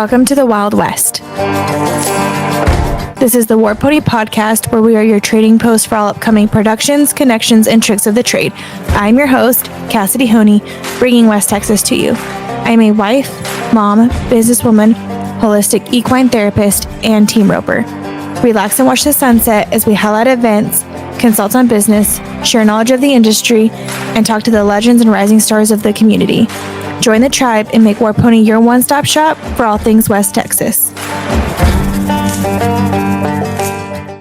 Welcome to the Wild West. This is the War Pony podcast where we are your trading post for all upcoming productions, connections, and tricks of the trade. I'm your host, 𝘽𝙍𝙀𝙀𝙀𝘖, bringing West Texas to you. I am a wife, mom, businesswoman, holistic equine therapist, and team roper. Relax and watch the sunset as we highlight events, consult on business, share knowledge of the industry, and talk to the legends and rising stars of the community. Join the tribe and make War Pony your one-stop shop for all things West Texas.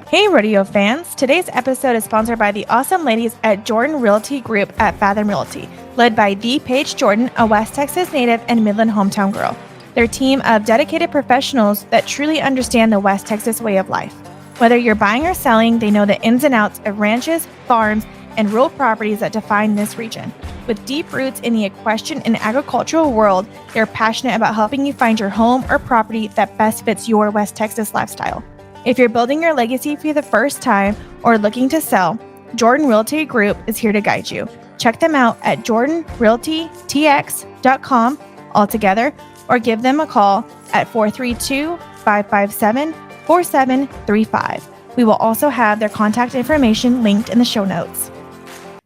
Hey rodeo fans, today's episode is sponsored by the awesome ladies at Jordan Realty Group at Fathom Realty, led by Paige Jordan, a West Texas native and Midland hometown girl. Their team of dedicated professionals that truly understand the West Texas way of life. Whether you're buying or selling, they know the ins and outs of ranches, farms, and rural properties that define this region. With deep roots in the equestrian and agricultural world, they're passionate about helping you find your home or property that best fits your West Texas lifestyle. If you're building your legacy for the first time or looking to sell, Jordan Realty Group is here to guide you. Check them out at jordanrealtytx.com altogether, or give them a call at 432-557-4735. We will also have their contact information linked in the show notes.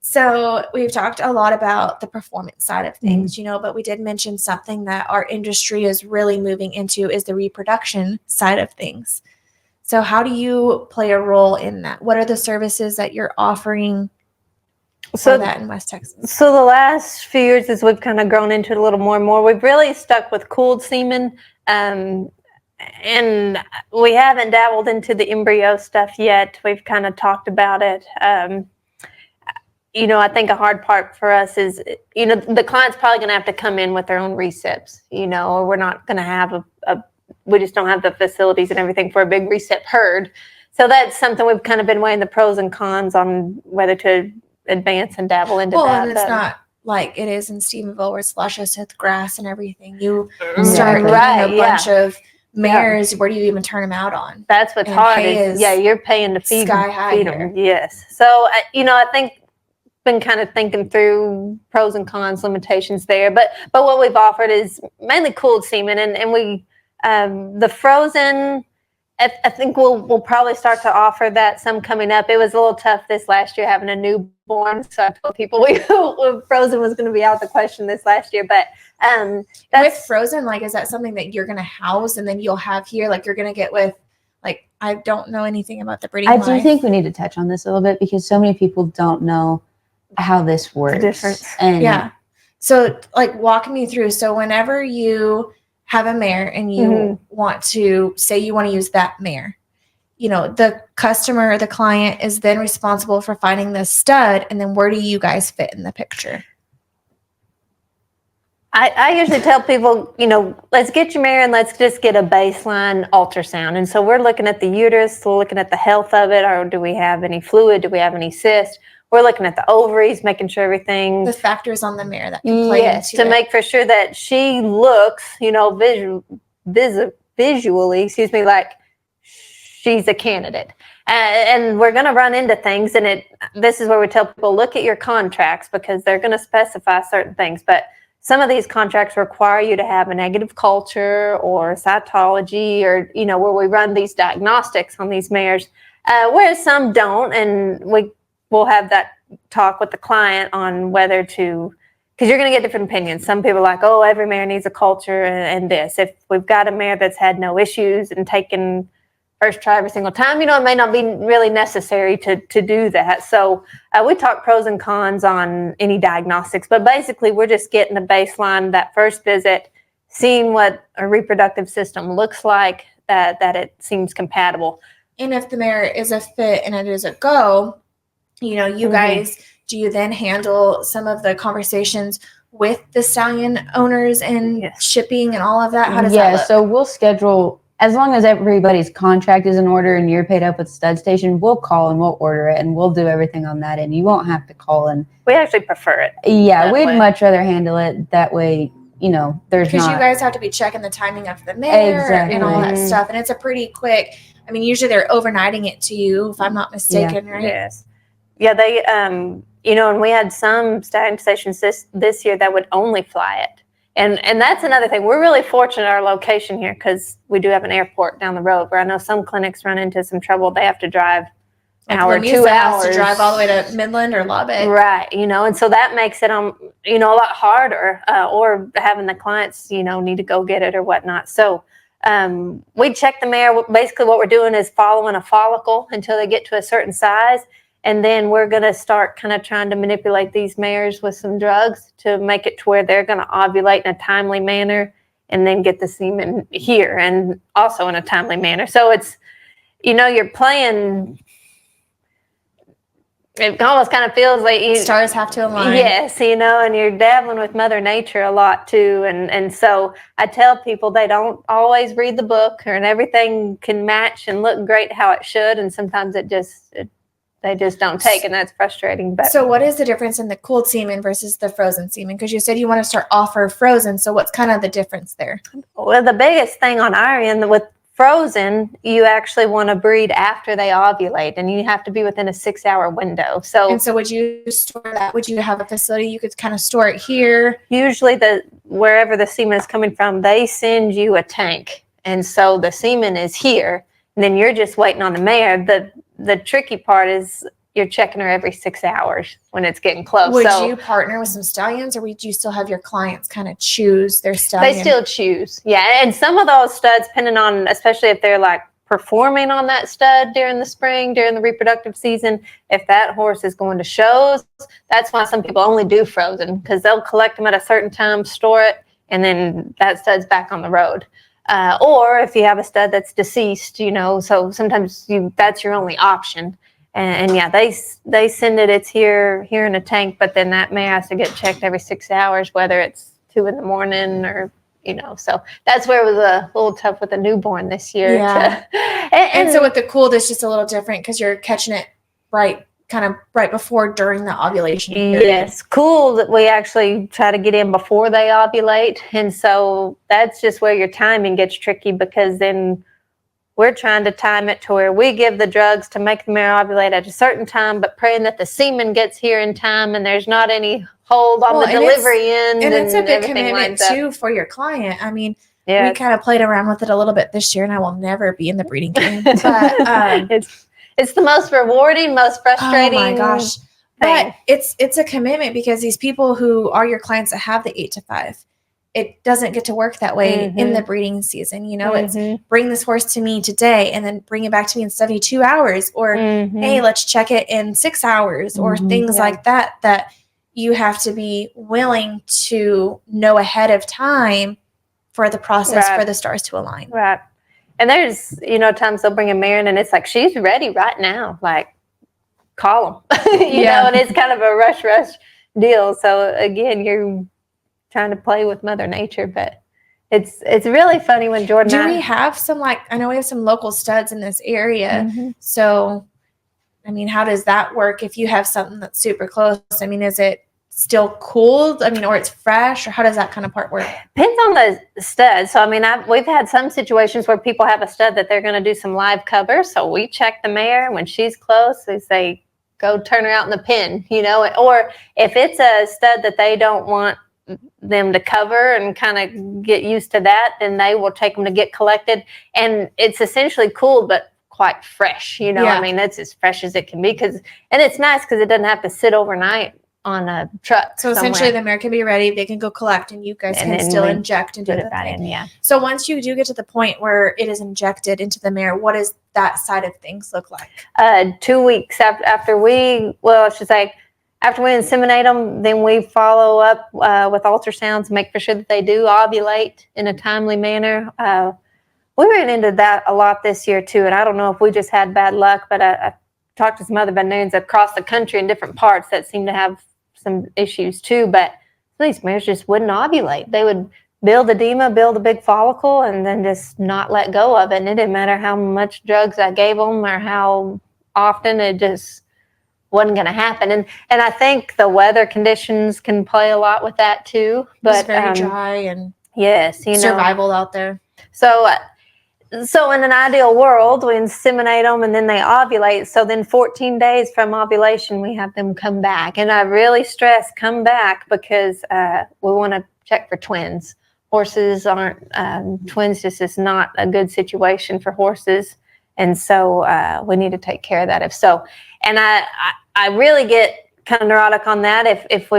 So we've talked a lot about the performance side of things, but we did mention something that our industry is really moving into is the reproduction side of things. So how do you play a role in that? What are the services that you're offering for that in West Texas? So the last few years, as we've kind of grown into it a little more and more, we've really stuck with cooled semen. And we haven't dabbled into the embryo stuff yet. We've kind of talked about it. I think a hard part for us is, the client's probably going to have to come in with their own recips, or we're not going to have we just don't have the facilities and everything for a big recip herd. So that's something we've kind of been weighing the pros and cons on whether to advance and dabble into that. Well, and it's not like it is in Stephenville where it's luscious with grass and everything. You start getting a bunch of mares. Where do you even turn them out on? That's what's hard. You're paying to feed them. Yes. So, I think been kind of thinking through pros and cons, limitations there. But what we've offered is mainly cooled semen, and we the frozen. I think we'll probably start to offer that some coming up. It was a little tough this last year having a newborn, so I told people frozen was going to be out of the question this last year. But with frozen, is that something that you're going to house and then you'll have here? You're going to get with, I don't know anything about the breeding. I do think we need to touch on this a little bit because so many people don't know how this works. The difference. And so walk me through. So whenever you have a mare and you want to say you want to use that mare, the customer or the client is then responsible for finding the stud, and then where do you guys fit in the picture? I usually tell people, let's get your mare and let's just get a baseline ultrasound. And so we're looking at the uterus, we're looking at the health of it, or do we have any fluid, do we have any cyst? We're looking at the ovaries, making sure everything. The factors on the mare that can play into to make for sure that she looks, visually, like she's a candidate. And we're going to run into things, and this is where we tell people, look at your contracts because they're going to specify certain things. But some of these contracts require you to have a negative culture or cytology or, where we run these diagnostics on these mares, whereas some don't, and we'll have that talk with the client on whether to, because you're going to get different opinions. Some people are like, oh, every mare needs a culture and this. If we've got a mare that's had no issues and taken first try every single time, it may not be really necessary to do that. So we talk pros and cons on any diagnostics, but basically we're just getting the baseline that first visit, seeing what a reproductive system looks like, that it seems compatible. And if the mare is a fit and it is a go, you guys, do you then handle some of the conversations with the stallion owners and shipping and all of that? How does that look? So we'll schedule, as long as everybody's contract is in order and you're paid up with Stud Station, we'll call and we'll order it and we'll do everything on that end. You won't have to call in. We actually prefer it. Yeah, we'd much rather handle it that way. There's because you guys have to be checking the timing of the mare and all that stuff. And it's a pretty quick, usually they're overnighting it to you, if I'm not mistaken, right? Yes. Yeah, they, and we had some stallion stations this year that would only fly it. And that's another thing. We're really fortunate our location here because we do have an airport down the road where I know some clinics run into some trouble. They have to drive an hour, 2 hours. Has to drive all the way to Midland or Lubbock. Right. And so that makes it, a lot harder, or having the clients, need to go get it or whatnot. So we check the mare. Basically what we're doing is following a follicle until they get to a certain size. And then we're going to start kind of trying to manipulate these mares with some drugs to make it to where they're going to ovulate in a timely manner and then get the semen here and also in a timely manner. So it's, you're playing, it almost kind of feels like stars have to align. Yes, and you're dabbling with Mother Nature a lot too. And so I tell people they don't always read the book and everything can match and look great how it should. And sometimes they just don't take, and that's frustrating. But so what is the difference in the cooled semen versus the frozen semen? Because you said you want to start offer frozen. So what's kind of the difference there? Well, the biggest thing on our end with frozen, you actually want to breed after they ovulate, and you have to be within a 6-hour window. So would you store that? Would you have a facility you could kind of store it here? Usually wherever the semen is coming from, they send you a tank. And so the semen is here, and then you're just waiting on the mare. The tricky part is you're checking her every 6 hours when it's getting close. Would you partner with some stallions, or would you still have your clients kind of choose their stallion? They still choose. Yeah. And some of those studs, depending on, especially if they're like performing on that stud during the spring, during the reproductive season, if that horse is going to shows, that's why some people only do frozen, because they'll collect them at a certain time, store it, and then that stud's back on the road. Or if you have a stud that's deceased, so sometimes that's your only option. And yeah, they send it. It's here in a tank, but then that mare has to get checked every 6 hours, whether it's 2 in the morning or So that's where it was a little tough with a newborn this year. Yeah. And so with the cooled, it's just a little different because you're catching it right before, during the ovulation period. Yes, cooled, we actually try to get in before they ovulate, and so that's just where your timing gets tricky, because then we're trying to time it to where we give the drugs to make the mare ovulate at a certain time, but praying that the semen gets here in time and there's not any hold on the delivery end. And it's a big commitment too for your client. I mean, we kind of played around with it a little bit this year, and I will never be in the breeding game, but it's the most rewarding, most frustrating. Oh my gosh. But it's a commitment, because these people who are your clients that have the 8 to 5, it doesn't get to work that way in the breeding season. It's bring this horse to me today and then bring it back to me in 72 hours, or hey, let's check it in 6 hours, or things like that you have to be willing to know ahead of time for the process for the stars to align. Right. And there's, times they'll bring a mare in and it's like, she's ready right now. Like, call them, and it's kind of a rush deal. So again, you're trying to play with Mother Nature, but it's really funny when Jordan. Do we have some, I know we have some local studs in this area. So, I mean, how does that work if you have something that's super close? I mean, is it still cooled? I mean, or it's fresh, or how does that kind of part work? Depends on the stud. So, I mean, we've had some situations where people have a stud that they're going to do some live cover. So we check the mare. When she's close, they say, go turn her out in the pen, or if it's a stud that they don't want them to cover and kind of get used to that, then they will take them to get collected. And it's essentially cooled, but quite fresh, I mean, that's as fresh as it can be, and it's nice because it doesn't have to sit overnight on a truck. So essentially the mare can be ready, they can go collect, and you guys can still inject and do the thing. Yeah. So once you do get to the point where it is injected into the mare, what does that side of things look like? 2 weeks after we inseminate them, then we follow up with ultrasounds, make for sure that they do ovulate in a timely manner. We ran into that a lot this year too, and I don't know if we just had bad luck, but I talked to some other veterinarians across the country in different parts that seem to have some issues too, but these mares just wouldn't ovulate. They would build edema, build a big follicle, and then just not let go of it. And it didn't matter how much drugs I gave them or how often, it just wasn't going to happen. And I think the weather conditions can play a lot with that too. But it's very dry and yes, survival out there. So So in an ideal world, we inseminate them and then they ovulate. So then 14 days from ovulation, we have them come back. And I really stress come back because we want to check for twins. Horses aren't, twins just is not a good situation for horses. And so we need to take care of that if so. And I really get kind of neurotic on that if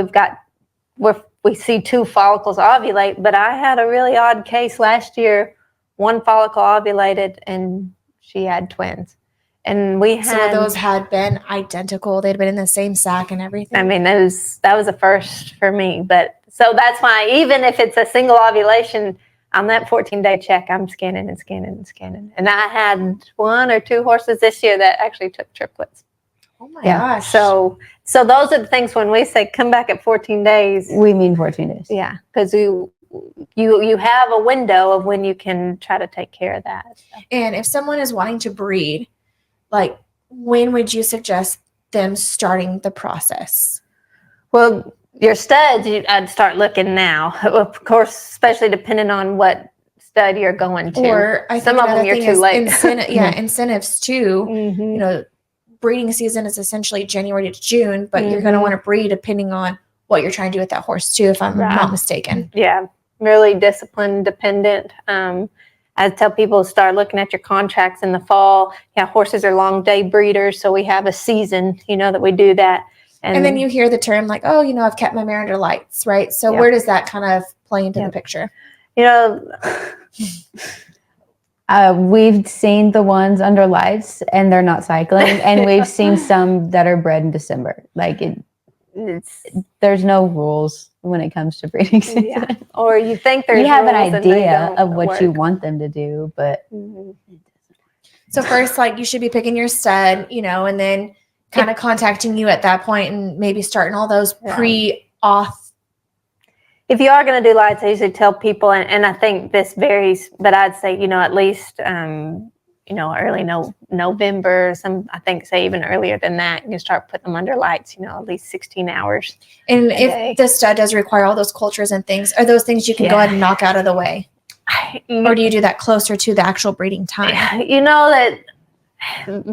we see 2 follicles ovulate. But I had a really odd case last year. 1 follicle ovulated and she had twins. And we had. So those had been identical. They'd been in the same sac and everything. I mean, that was a first for me. But so that's why even if it's a single ovulation, on that 14-day check, I'm scanning and scanning and scanning. And I had 1 or 2 horses this year that actually took triplets. Oh my gosh. So those are the things when we say come back at 14 days. We mean 14 days. Yeah, because you have a window of when you can try to take care of that. And if someone is wanting to breed, like when would you suggest them starting the process? Well, your studs, I'd start looking now. Of course, especially depending on what stud you're going to. Or I think some of them you're too late. Incentives too. Mm-hmm. You know, breeding season is essentially January to June, but you're going to want to breed depending on what you're trying to do with that horse too, if I'm not mistaken. Yeah, really discipline dependent. I tell people start looking at your contracts in the fall. Yeah, horses are long day breeders, so we have a season, that we do that. And then you hear the term like, oh, I've kept my mare under lights, right? So where does that kind of play into the picture? We've seen the ones under lights and they're not cycling, and we've seen some that are bred in December. Like there's no rules when it comes to breeding season. Yeah. Or you think there's you have an rules idea of what you want them to do, but so first, like you should be picking your stud, and then kind of contacting you at that point and maybe starting all those pre-auth. If you are going to do lights, I usually tell people, and I think this varies, but I'd say, at least, early November, I think say even earlier than that, you start putting them under lights, at least 16 hours. And if the stud does require all those cultures and things, are those things you can go ahead and knock out of the way? Or do you do that closer to the actual breeding time? That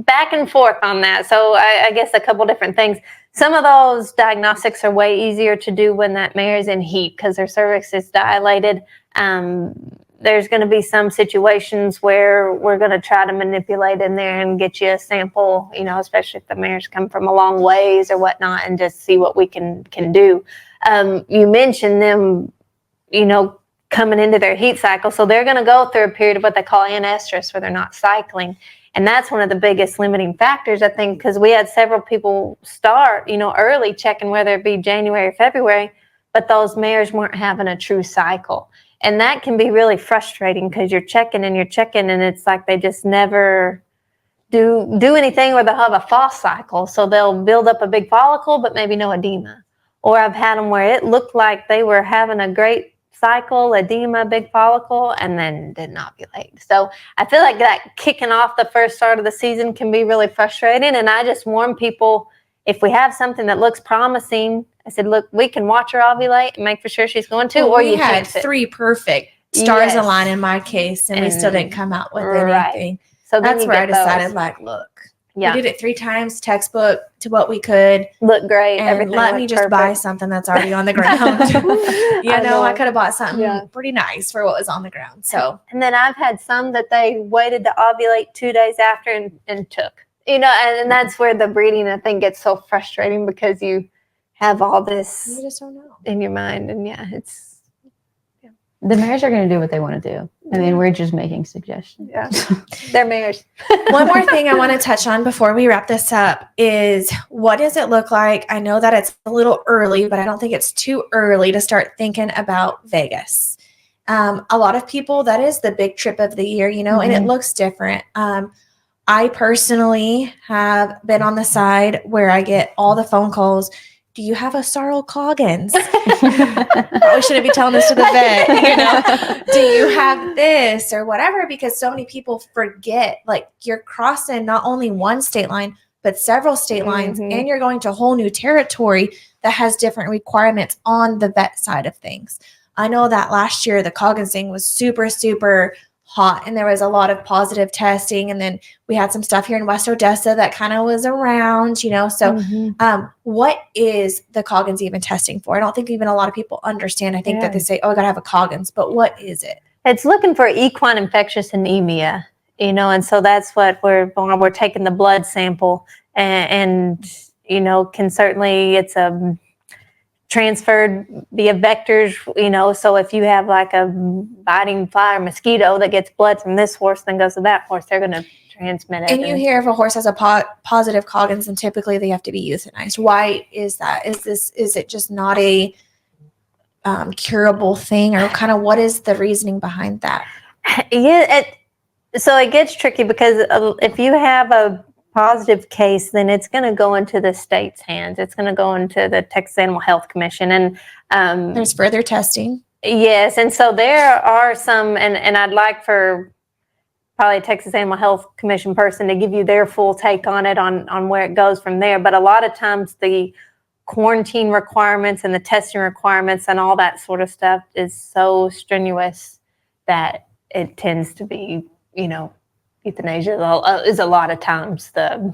back and forth on that. So I guess a couple different things. Some of those diagnostics are way easier to do when that mare is in heat because their cervix is dilated. There's going to be some situations where we're going to try to manipulate in there and get you a sample, especially if the mares come from a long ways or whatnot, and just see what we can do. You mentioned them, coming into their heat cycle. So they're going to go through a period of what they call anestrus, where they're not cycling. And that's one of the biggest limiting factors, I think, because we had several people start, early checking whether it be January or February, but those mares weren't having a true cycle. And that can be really frustrating because you're checking and it's like they just never do anything where they'll have a false cycle. So they'll build up a big follicle, but maybe no edema. Or I've had them where it looked like they were having a great cycle, edema, big follicle, and then didn't ovulate. So I feel like that kicking off the first start of the season can be really frustrating. And I just warn people, if we have something that looks promising, I said, look, we can watch her ovulate and make for sure she's going to. Well, or we you had can't 3 perfect stars align in my case, and we still didn't come out with anything. So that's where I decided, look, we did it 3 times, textbook to what we could. Look great. And everything let me just buy something that's already on the ground. I could have bought something pretty nice for what was on the ground. So, and then I've had some that they waited to ovulate 2 days after and took, and that's where the breeding, I think, gets so frustrating because you have all this you just don't know in your mind. And the mares are going to do what they want to do. I mean, we're just making suggestions. Yeah, they're mares. One more thing I want to touch on before we wrap this up is, what does it look like? I know that it's a little early, but I don't think it's too early to start thinking about Vegas. A lot of people, that is the big trip of the year, and it looks different. I personally have been on the side where I get all the phone calls. Do you have a 𝘽𝙍𝙀𝙀𝙀𝙀? Probably shouldn't be telling this to the vet. Do you have this or whatever? Because so many people forget, like, you're crossing not only one state line, but several state lines, and you're going to a whole new territory that has different requirements on the vet side of things. I know that last year the 𝘽𝙍𝙀𝙀𝙀 was super, super hot and there was a lot of positive testing, and then we had some stuff here in West Odessa that kind of was around, so what is the Coggins even testing for? I don't think even a lot of people understand. I think that they say, oh, I gotta have a Coggins, but what is it? It's looking for equine infectious anemia, and so that's what we're taking the blood sample, and can certainly, it's a transferred via vectors, so if you have like a biting fly or mosquito that gets blood from this horse then goes to that horse, they're going to transmit it. And you hear if a horse has a positive Coggins, and typically they have to be euthanized. Why is that? Is it just not a curable thing, or kind of what is the reasoning behind that? So it gets tricky because if you have a positive case, then it's going to go into the state's hands. It's going to go into the Texas Animal Health Commission, and there's further testing. Yes, and so there are some, and I'd like for probably a Texas Animal Health Commission person to give you their full take on it, on where it goes from there. But a lot of times the quarantine requirements and the testing requirements and all that sort of stuff is so strenuous that it tends to be, euthanasia is a lot of times the.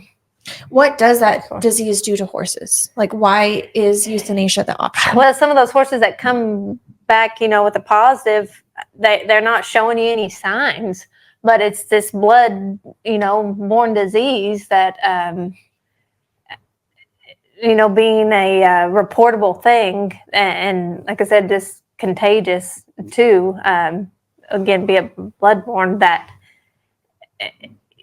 What does that disease do to horses? Like, why is euthanasia the option? Well, some of those horses that come back, with a positive, they're not showing you any signs, but it's this blood, borne disease that, being a reportable thing, and like I said, just contagious too. Again, be a bloodborne, that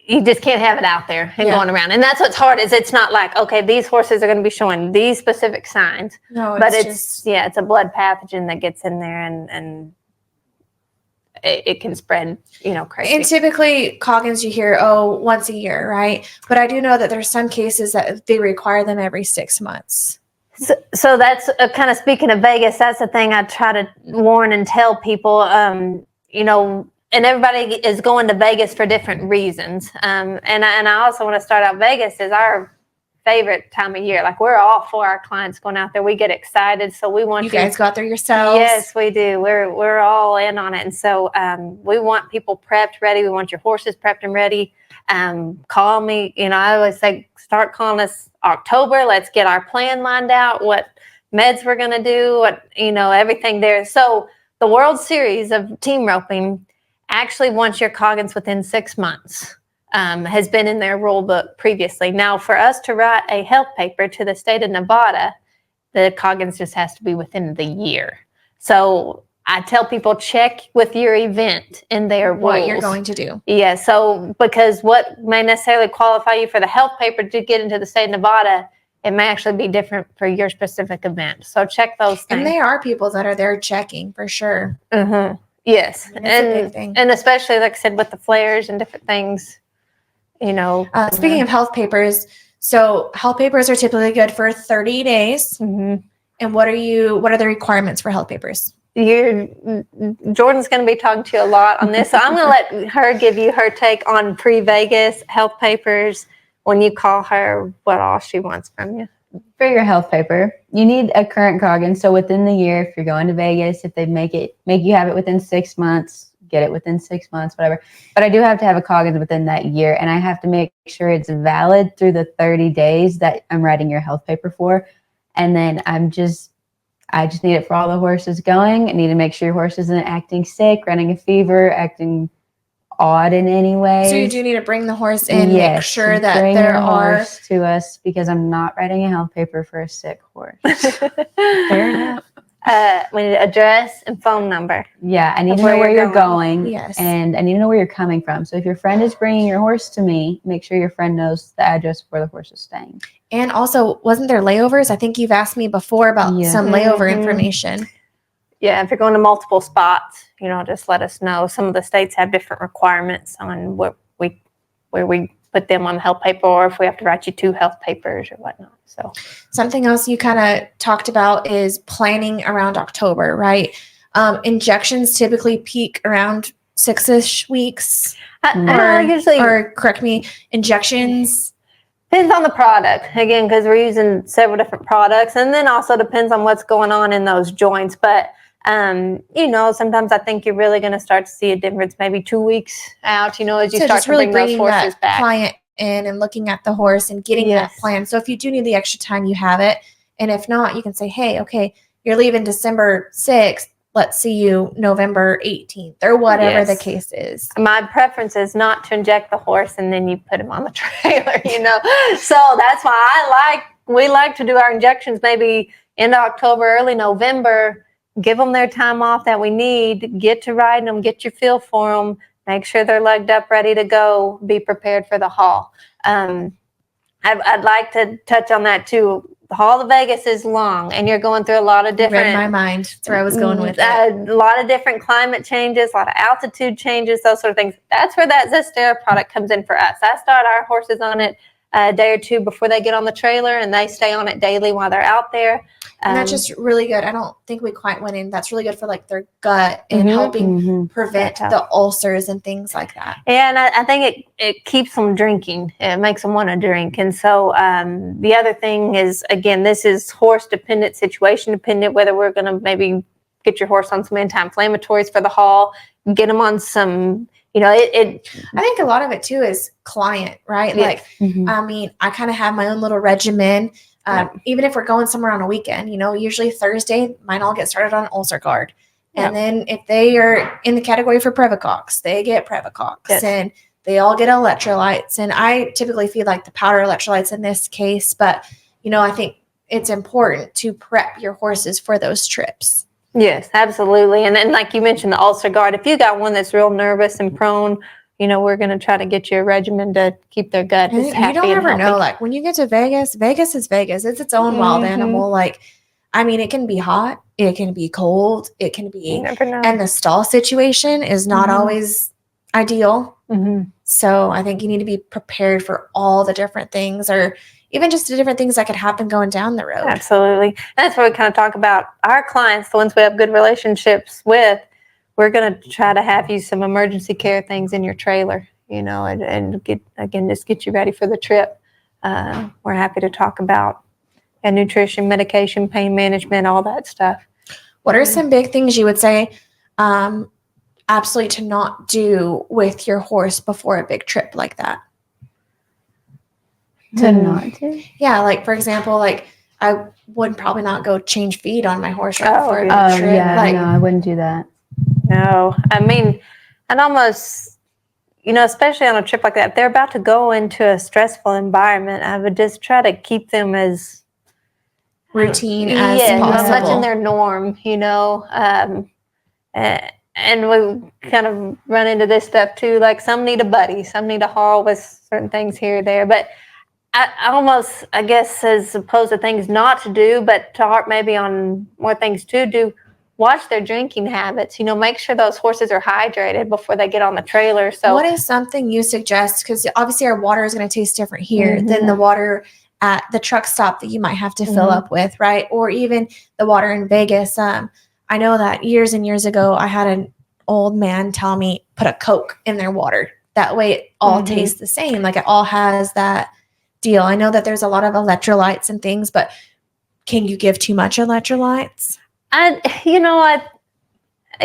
you just can't have it out there and going around. And that's what's hard, is it's not like, okay, these horses are going to be showing these specific signs. No, but it's a blood pathogen that gets in there, and it can spread, crazy. And typically Coggins, you hear, once a year, right? But I do know that there's some cases that they require them every 6 months. So that's kind of, speaking of Vegas, that's the thing I try to warn and tell people, and everybody is going to Vegas for different reasons. And I also want to start out, Vegas is our favorite time of year. Like, we're all for our clients going out there. We get excited. So we want you guys go out there yourselves. Yes, we do. We're all in on it. And so we want people prepped, ready. We want your horses prepped and ready. Call me. I always say, start calling us October. Let's get our plan lined out, what meds we're going to do, everything there. So the World Series of team roping actually wants your Coggins within 6 months, has been in their rule book previously. Now, for us to write a health paper to the state of Nevada, the Coggins just has to be within the year. So I tell people, check with your event in their rules. What you're going to do. Yeah, so because what may necessarily qualify you for the health paper to get into the state of Nevada, it may actually be different for your specific event. So check those things. And there are people that are there checking for sure. Mm-hmm. Yes, and especially, like I said, with the flares and different things, Speaking of health papers, so health papers are typically good for 30 days. Mm-hmm. And what are the requirements for health papers? Jordan's going to be talking to you a lot on this, so I'm going to let her give you her take on pre-Vegas health papers. When you call her, what all she wants from you. For your health paper, you need a current Coggins. So within the year, if you're going to Vegas, if they make you have it within 6 months, get it within 6 months, whatever. But I do have to have a Coggins within that year, and I have to make sure it's valid through the 30 days that I'm writing your health paper for. And then I just need it for all the horses going. I need to make sure your horse isn't acting sick, running a fever, acting odd in any way. So you do need to bring the horse in, make sure that there are horse to us, because I'm not writing a health paper for a sick horse. Fair enough. We need address and phone number. Yeah, I need to know where you're going. Yes. And I need to know where you're coming from. So if your friend is bringing your horse to me, make sure your friend knows the address where the horse is staying. And also, wasn't there layovers? I think you've asked me before about some layover information. Yeah, if you're going to multiple spots, just let us know. Some of the states have different requirements on where we put them on the health paper, or if we have to write you 2 health papers or whatnot. So something else you kind of talked about is planning around October, right? Injections typically peak around 6-ish weeks. Or correct me, injections. Depends on the product, again, because we're using several different products, and then also depends on what's going on in those joints. But Sometimes I think you're really going to start to see a difference maybe 2 weeks out, as you So start just to really bring those bringing horses that back. client in and looking at the horse and getting that plan. So if you do need the extra time, you have it. And if not, you can say, hey, okay, you're leaving December 6th. Let's see you November 18th or whatever the case is. My preference is not to inject the horse and then you put him on the trailer, So that's why we like to do our injections maybe end of October, early November, give them their time off that we need, get to riding them, get your feel for them, make sure they're legged up, ready to go, be prepared for the haul. I'd like to touch on that too. The Haul to Vegas is long, and you're going through a lot of different. Read my mind. That's where I was going with it. A lot of different climate changes, a lot of altitude changes, those sort of things. That's where that 𝘍𝑝stera product comes in for us. I start our horses on it a day or two before they get on the trailer, and they stay on it daily while they're out there. And that's just really good. I don't think we quite went in. That's really good for like their gut and helping prevent the ulcers and things like that. Yeah, and I think it keeps them drinking. It makes them want to drink. And so the other thing is, again, this is horse dependent, situation dependent, whether we're going to maybe get your horse on some anti-inflammatories for the haul, get them on some, I think a lot of it too is client, right? Yes. Like, I mean, I kind of have my own little regimen. Even if we're going somewhere on a weekend, usually Thursday, mine all get started on ulcer guard. And then if they are in the category for Previcox, they get Previcox and they all get electrolytes. And I typically feed like the powder electrolytes in this case, but I think it's important to prep your horses for those trips. Yes, absolutely. And then like you mentioned, the ulcer guard, if you got one that's real nervous and prone, we're going to try to get you a regimen to keep their gut as happy. You don't ever healthy. know. Like when you get to Vegas, Vegas is Vegas. It's its own wild animal. Like, I mean, it can be hot. It can be cold. It can be. You never know. And the stall situation is not always ideal. So I think you need to be prepared for all the different things, or even just the different things that could happen going down the road. Absolutely. That's what we kind of talk about. Our clients, the ones we have good relationships with, we're going to try to have you some emergency care things in your trailer, and just get you ready for the trip. We're happy to talk about nutrition, medication, pain management, all that stuff. What are some big things you would say absolutely to not do with your horse before a big trip like that? To not do? Yeah, like for example, like I would probably not go change feed on my horse right before a big trip. Yeah, like, no, I wouldn't do that. No, I mean, I'd almost, especially on a trip like that, if they're about to go into a stressful environment, I would just try to keep them as routine as possible. Not much in their norm, and we kind of run into this stuff too. Like some need a buddy, some need a haul with certain things here or there. But I guess, as opposed to things not to do, but to harp maybe on more things to do, watch their drinking habits. Make sure those horses are hydrated before they get on the trailer. So what is something you suggest? Because obviously our water is going to taste different here than the water at the truck stop that you might have to fill up with, right? Or even the water in Vegas. I know that years and years ago, I had an old man tell me, put a Coke in their water. That way it all tastes the same. Like it all has that deal. I know that there's a lot of electrolytes and things, but can you give too much electrolytes? I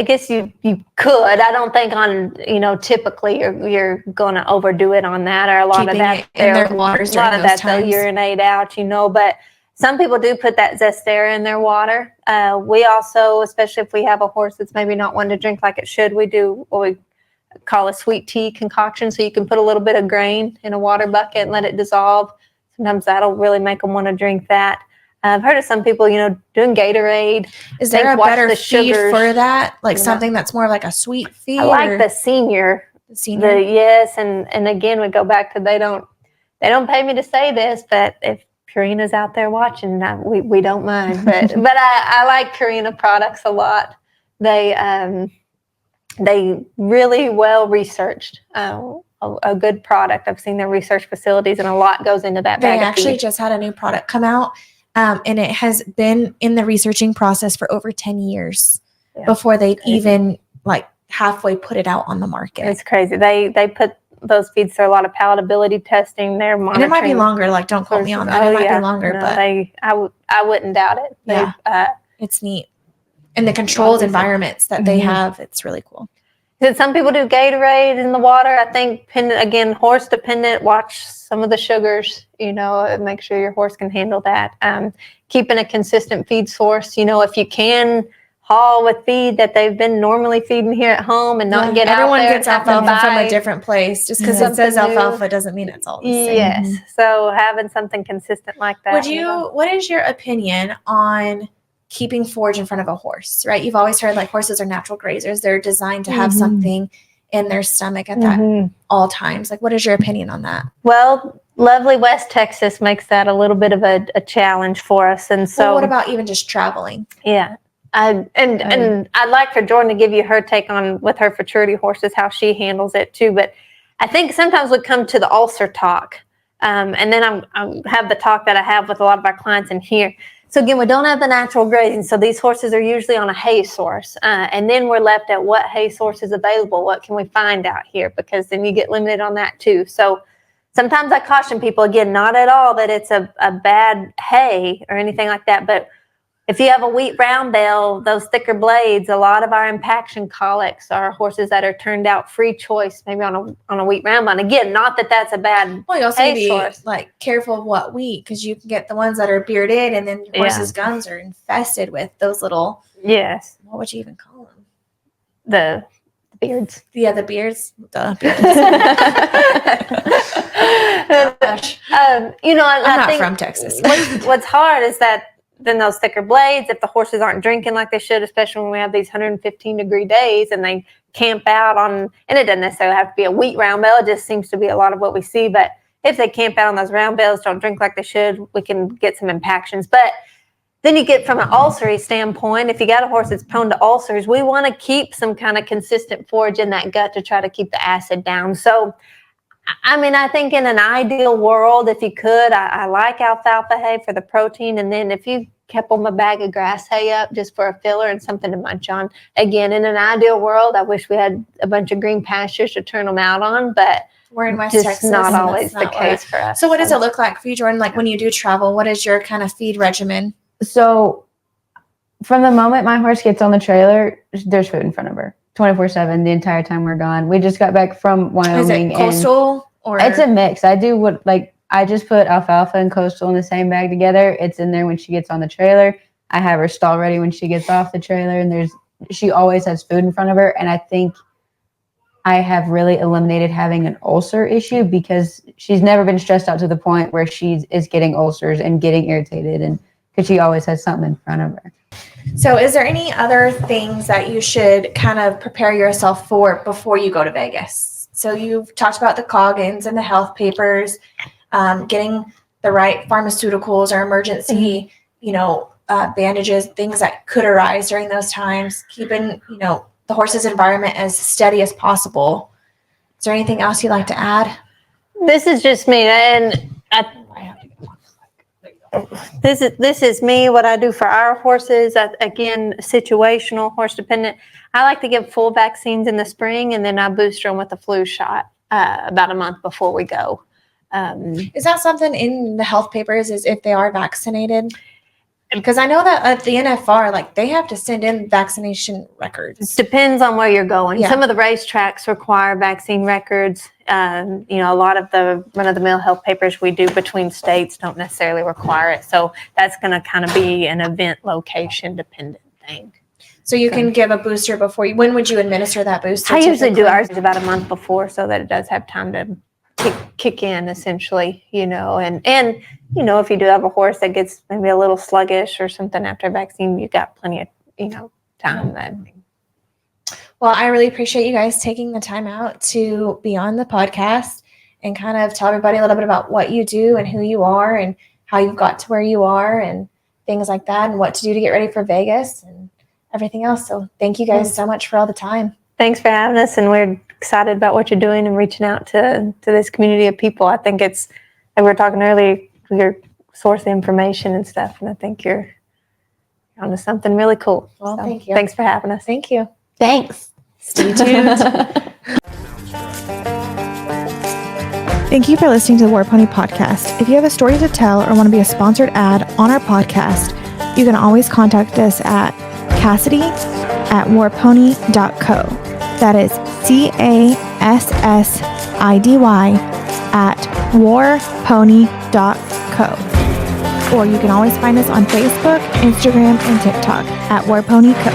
guess you could. I don't think on, typically you're going to overdo it on that, or a lot Keeping of that it in their waters. A lot of that times. They'll urinate out, but some people do put that 𝘍𝑝stera in their water. We also, especially if we have a horse that's maybe not one to drink like it should, we do what we call a sweet tea concoction. So you can put a little bit of grain in a water bucket and let it dissolve. Sometimes that'll really make them want to drink that. I've heard of some people, doing Gatorade. Is there a better feed for that? Like something that's more like a sweet feed? I like the senior. Yes, and again, we go back to they don't pay me to say this, but if Purina's out there watching, we don't mind. But I like Purina products a lot. They really well researched. A good product. I've seen their research facilities, and a lot goes into that. They actually just had a new product come out. And it has been in the researching process for over 10 years before they even like halfway put it out on the market. It's crazy. They put those feeds through a lot of palatability testing. They're monitoring. And it might be longer. Like, don't quote me on that. It might be longer, but I wouldn't doubt it. It's neat. and the controlled environments that they have. It's really cool. Some people do Gatorade in the water. I think, again, horse dependent. Watch some of the sugars, make sure your horse can handle that. Keeping a consistent feed source, if you can haul with feed that they've been normally feeding here at home and not get everyone out there gets alfalfa from a different place. Just because it says alfalfa doesn't mean it's all the same. Yes. So having something consistent like that. What is your opinion on keeping forage in front of a horse, right? You've always heard like horses are natural grazers. They're designed to have something in their stomach at that all times. Like, what is your opinion on that? Well, lovely West Texas makes that a little bit of a challenge for us. And so what about even just traveling? Yeah. And I'd like for Jordan to give you her take on with her futurity horses, how she handles it too. But I think sometimes we come to the ulcer talk. And then I have the talk that I have with a lot of our clients in here. So again, we don't have the natural grazing. So these horses are usually on a hay source. And then we're left at what hay source is available. What can we find out here? Because then you get limited on that too. So sometimes I caution people, again, not at all that it's a bad hay or anything like that. But if you have a wheat round bale, those thicker blades, a lot of our impaction colics are horses that are turned out free choice, maybe on a wheat round bale. And again, not that that's a bad you also need to be like careful of what wheat, because you can get the ones that are bearded, and then your horse's gums are infested with those little. Yes. What would you even call them? The beards. Yeah, the beards. The beards. I'm not from Texas. What's hard is that then those thicker blades, if the horses aren't drinking like they should, especially when we have these 115-degree days and they camp out on, and it doesn't necessarily have to be a wheat round bale, it just seems to be a lot of what we see. But if they camp out on those round bales, don't drink like they should, we can get some impactions. But then you get from an ulcer standpoint, if you got a horse that's prone to ulcers, we want to keep some kind of consistent forage in that gut to try to keep the acid down. So I think in an ideal world, if you could, I like alfalfa hay for the protein. And then if you kept them a bag of grass hay up just for a filler and something to munch on. Again, in an ideal world, I wish we had a bunch of green pastures to turn them out on, but we're in West just Texas. not always the case for us. So what does it look like for you, Jordan? Like when you do travel, what is your kind of feed regimen? So from the moment my horse gets on the trailer, there's food in front of her 24/7 the entire time we're gone. We just got back from Wyoming. Is it coastal or? It's a mix. I just put alfalfa and coastal in the same bag together. It's in there when she gets on the trailer. I have her stall ready when she gets off the trailer, and she always has food in front of her. And I think I have really eliminated having an ulcer issue because she's never been stressed out to the point where she is getting ulcers and getting irritated, and because she always has something in front of her. So is there any other things that you should kind of prepare yourself for before you go to Vegas? So you've talked about the Coggins and the health papers, getting the right pharmaceuticals or emergency, bandages, things that could arise during those times, keeping, the horse's environment as steady as possible. Is there anything else you'd like to add? This is just me, and this is me, what I do for our horses. Again, situational, horse dependent. I like to give full vaccines in the spring, and then I booster them with a flu shot about a month before we go. Is that something in the health papers, is if they are vaccinated? Because I know that at the NFR, they have to send in vaccination records. Depends on where you're going. Yeah. Some of the racetracks require vaccine records. A lot of the run-of-the-mill health papers we do between states don't necessarily require it. So that's going to kind of be an event location dependent thing. So you can give a booster before you. When would you administer that booster? I usually do ours about a month before so that it does have time to kick in, essentially, and if you do have a horse that gets maybe a little sluggish or something after a vaccine, you've got plenty of, time then. Well, I really appreciate you guys taking the time out to be on the podcast and kind of tell everybody a little bit about what you do and who you are and how you got to where you are and things like that and what to do to get ready for Vegas and everything else. So thank you guys so much for all the time. Thanks for having us, and we're excited about what you're doing and reaching out to this community of people. I think it's, like we were talking earlier, your source of information and stuff, and I think you're onto something really cool. Well, so, thank you. Thanks for having us. Thank you. Thanks. Stay tuned. Thank you for listening to the War Pony Podcast. If you have a story to tell or want to be a sponsored ad on our podcast, you can always contact us at Cassidy at warpony.co. That is CASSIDY at warpony.co. Or you can always find us on Facebook, Instagram, and TikTok at warponyco.